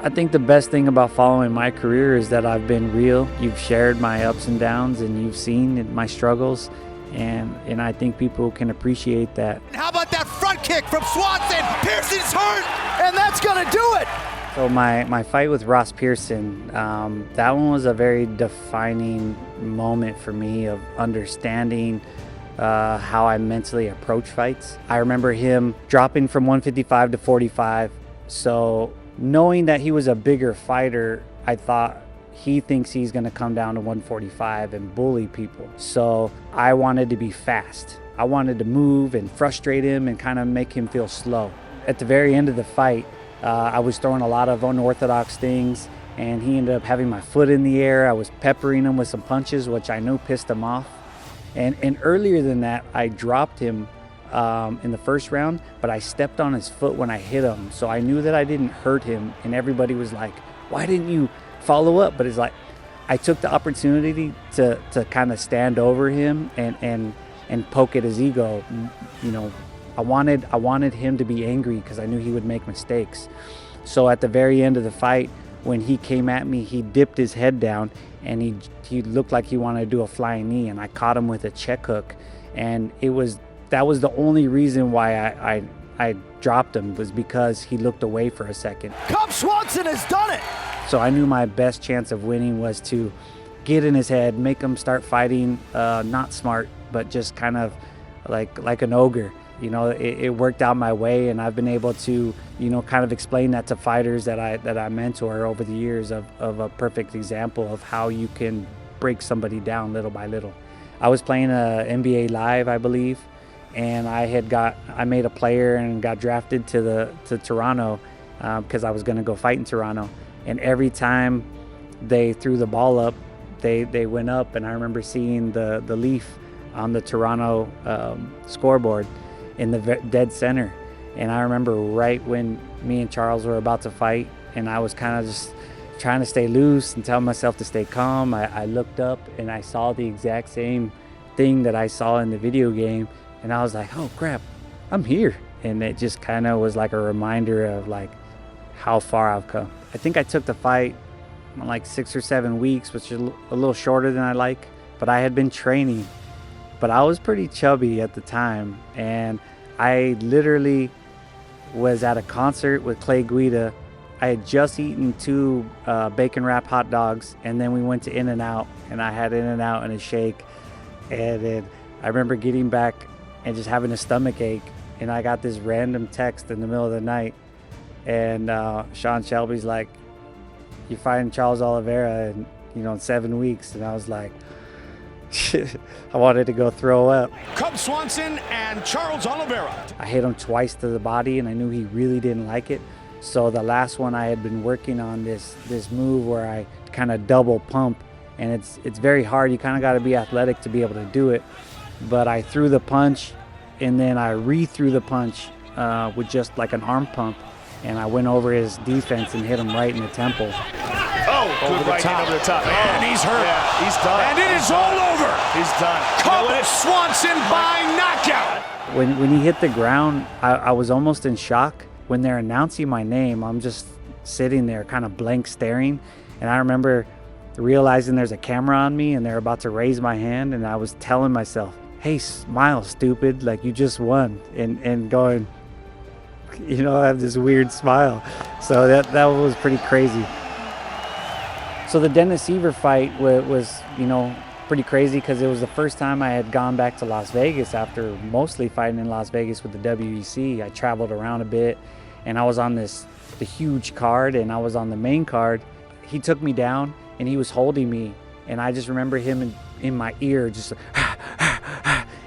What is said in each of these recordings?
I think the best thing about following my career is that I've been real. You've shared my ups and downs, and you've seen my struggles, and I think people can appreciate that. And how about that front kick from Swanson? Pearson's hurt, and that's gonna do it. So my fight with Ross Pearson, that one was a very defining moment for me of understanding how I mentally approach fights. I remember him dropping from 155 to 45, so knowing that he was a bigger fighter, I thought he thinks he's going to come down to 145 and bully people. So I wanted to be fast. I wanted to move and frustrate him and kind of make him feel slow. At the very end of the fight, I was throwing a lot of unorthodox things, and he ended up having my foot in the air. I was peppering him with some punches, which I knew pissed him off. And earlier than that, I dropped him in the first round, but I stepped on his foot when I hit him, so I knew that I didn't hurt him, and everybody was like, why didn't you follow up? But it's like, I took the opportunity to kind of stand over him and poke at his ego. You know, I wanted him to be angry because I knew he would make mistakes. So at the very end of the fight, when he came at me, he dipped his head down, and he looked like he wanted to do a flying knee, and I caught him with a check hook, and that was the only reason why I dropped him, was because he looked away for a second. Cub Swanson has done it! So I knew my best chance of winning was to get in his head, make him start fighting, not smart, but just kind of like an ogre. You know, it worked out my way, and I've been able to, you know, kind of explain that to fighters that I mentor over the years of a perfect example of how you can break somebody down little by little. I was playing a NBA Live, I believe, and I made a player and got drafted to Toronto because I was going to go fight in Toronto. And every time they threw the ball up, they went up, and I remember seeing the leaf on the Toronto scoreboard in the dead center. And I remember right when me and Charles were about to fight, and I was kind of just trying to stay loose and tell myself to stay calm, I looked up and I saw the exact same thing that I saw in the video game, and I was like, oh crap, I'm here. And it just kind of was like a reminder of like how far I've come. I think I took the fight like 6 or 7 weeks, which is a little shorter than I like, but I had been training. But I was pretty chubby at the time, and I literally was at a concert with Clay Guida. I had just eaten 2 bacon wrap hot dogs, and then we went to In-N-Out, and I had In-N-Out and a shake. And then I remember getting back and just having a stomach ache, and I got this random text in the middle of the night, and Sean Shelby's like, "You're fighting Charles Oliveira in 7 weeks," and I was like, I wanted to go throw up. Cub Swanson and Charles Oliveira. I hit him twice to the body, and I knew he really didn't like it. So the last one, I had been working on this move where I kind of double pump, and it's very hard. You kind of got to be athletic to be able to do it. But I threw the punch, and then I re-threw the punch with just like an arm pump, and I went over his defense and hit him right in the temple. Over the top. And he's hurt. Yeah, he's done. And it is all over. He's done. Cub Swanson by knockout. When he hit the ground, I was almost in shock. When they're announcing my name, I'm just sitting there kind of blank staring. And I remember realizing there's a camera on me, and they're about to raise my hand, and I was telling myself, hey, smile, stupid, like you just won. And going, I have this weird smile. So that was pretty crazy. So the Dennis Seaver fight was pretty crazy because it was the first time I had gone back to Las Vegas after mostly fighting in Las Vegas with the WEC. I traveled around a bit, and I was on the huge card, and I was on the main card. He took me down, and he was holding me, and I just remember him in my ear, just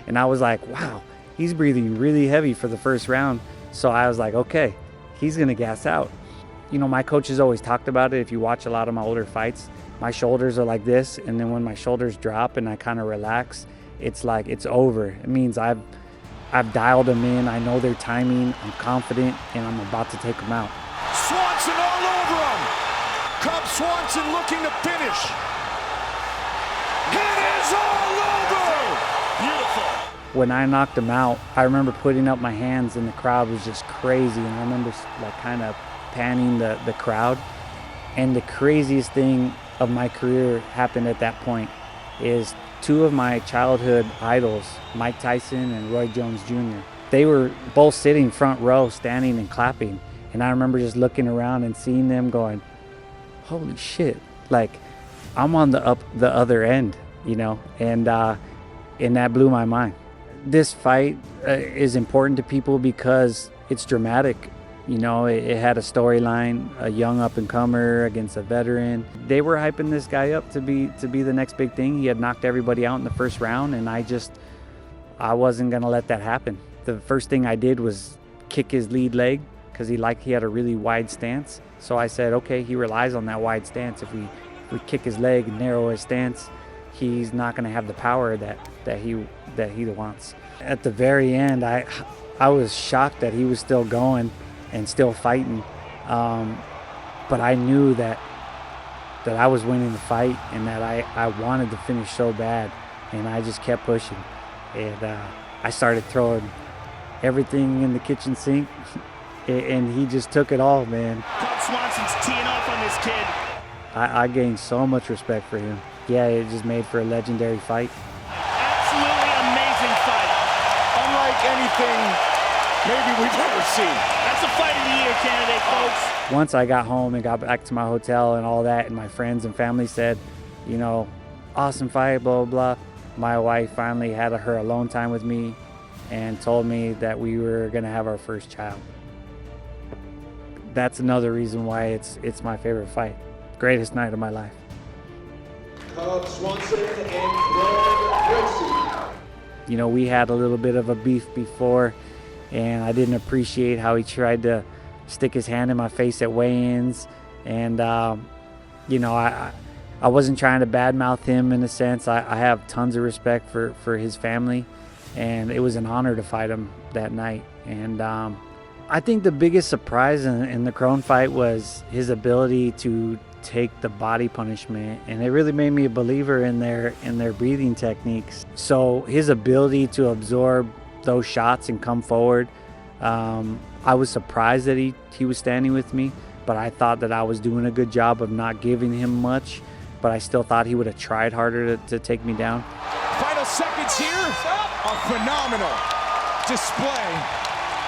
and I was like, wow, he's breathing really heavy for the first round. So I was like, okay, he's gonna gas out. My coaches always talked about it. If you watch a lot of my older fights, my shoulders are like this, and then when my shoulders drop and I kind of relax, it's like it's over. It means I've dialed them in. I know their timing. I'm confident, and I'm about to take them out. Swanson all over him. Cub Swanson looking to finish. It is all over. Beautiful. When I knocked him out, I remember putting up my hands, and the crowd was just crazy. And I remember like kind of panning the crowd, And the craziest thing of my career happened at that point is two of my childhood idols, Mike Tyson and Roy Jones Jr., they were both sitting front row, standing and clapping. And I remember just looking around and seeing them going, holy shit, like I'm on the other end, you know, and that blew my mind. This fight is important to people because it's dramatic. You know, it had a storyline, a young up-and-comer against a veteran. They were hyping this guy up to be the next big thing. He had knocked everybody out in the first round, and I wasn't gonna let that happen. The first thing I did was kick his lead leg because he had a really wide stance. So I said, okay, he relies on that wide stance. If we kick his leg and narrow his stance, he's not gonna have the power that he wants. At the very end, I was shocked that he was still going and still fighting, but I knew that I was winning the fight and that I wanted to finish so bad, and I just kept pushing, and I started throwing everything in the kitchen sink, and he just took it all, man. Cub Swanson's teeing off on this kid. I gained so much respect for him. Yeah, it just made for a legendary fight. Absolutely amazing fight. Unlike anything maybe we've ever seen. That's a fight of the year candidate, folks. Once I got home and got back to my hotel and all that, and my friends and family said, you know, awesome fight, blah, blah, blah. My wife finally had her alone time with me and told me that we were gonna have our first child. That's another reason why it's my favorite fight. Greatest night of my life. Cub Swanson and Gracie. You know, we had a little bit of a beef before, and I didn't appreciate how he tried to stick his hand in my face at weigh-ins. And, you know, I wasn't trying to badmouth him in a sense. I have tons of respect for his family, and it was an honor to fight him that night. And I think the biggest surprise in the Crone fight was his ability to take the body punishment, and it really made me a believer in their breathing techniques. So his ability to absorb those shots and come forward, I was surprised that he was standing with me, but I thought that I was doing a good job of not giving him much, but I still thought he would have tried harder to take me down. Final seconds here, a phenomenal display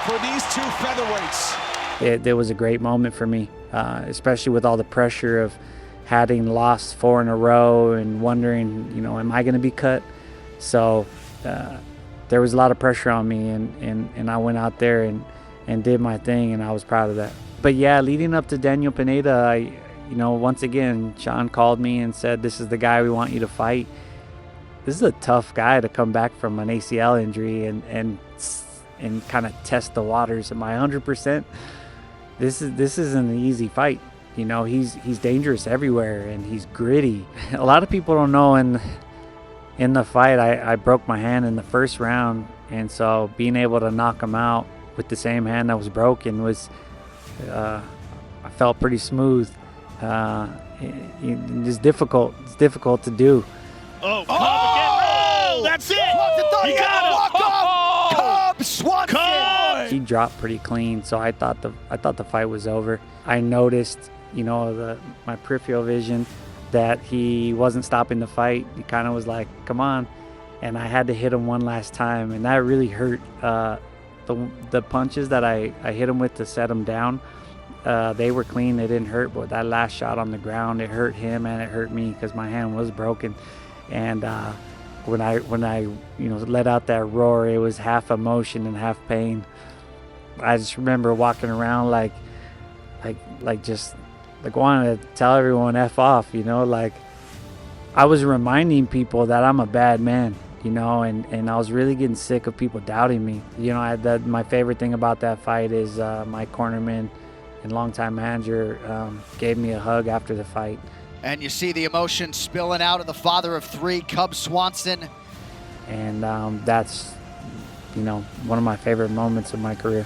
for these two featherweights. There was a great moment for me, especially with all the pressure of having lost 4 in a row and wondering, you know, am I going to be cut? So there was a lot of pressure on me, and I went out there and did my thing, and I was proud of that. But yeah, leading up to Daniel Pineda, you know, once again, Sean called me and said, this is the guy we want you to fight. This is a tough guy to come back from an ACL injury and kind of test the waters. Am I 100%? This isn't an easy fight. You know, he's dangerous everywhere, and he's gritty. A lot of people don't know in the fight, I broke my hand in the first round, and so being able to knock him out with the same hand that was broken was, I felt pretty smooth. It's difficult. It's difficult to do. Oh, that's it. You got him. Cub Swanson. He dropped pretty clean, so I thought the fight was over. I noticed, you know, my peripheral vision that he wasn't stopping the fight. He kind of was like, come on, and I had to hit him one last time, and that really hurt. The punches that I hit him with to set him down, they were clean, they didn't hurt, but that last shot on the ground, it hurt him and it hurt me because my hand was broken. And when I you know, let out that roar, it was half emotion and half pain. I just remember walking around like wanting to tell everyone F off, you know, like I was reminding people that I'm a bad man, you know, and I was really getting sick of people doubting me. You know, my favorite thing about that fight is my cornerman and longtime manager gave me a hug after the fight. And you see the emotion spilling out of the father of 3, Cub Swanson. And that's, you know, one of my favorite moments of my career.